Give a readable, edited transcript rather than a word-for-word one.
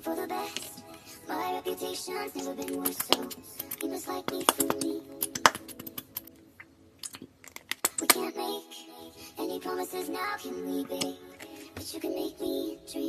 for the best. My reputation's never been worse, so you must like me for me. We can't make any promises now, can we, babe? But you can make me dream.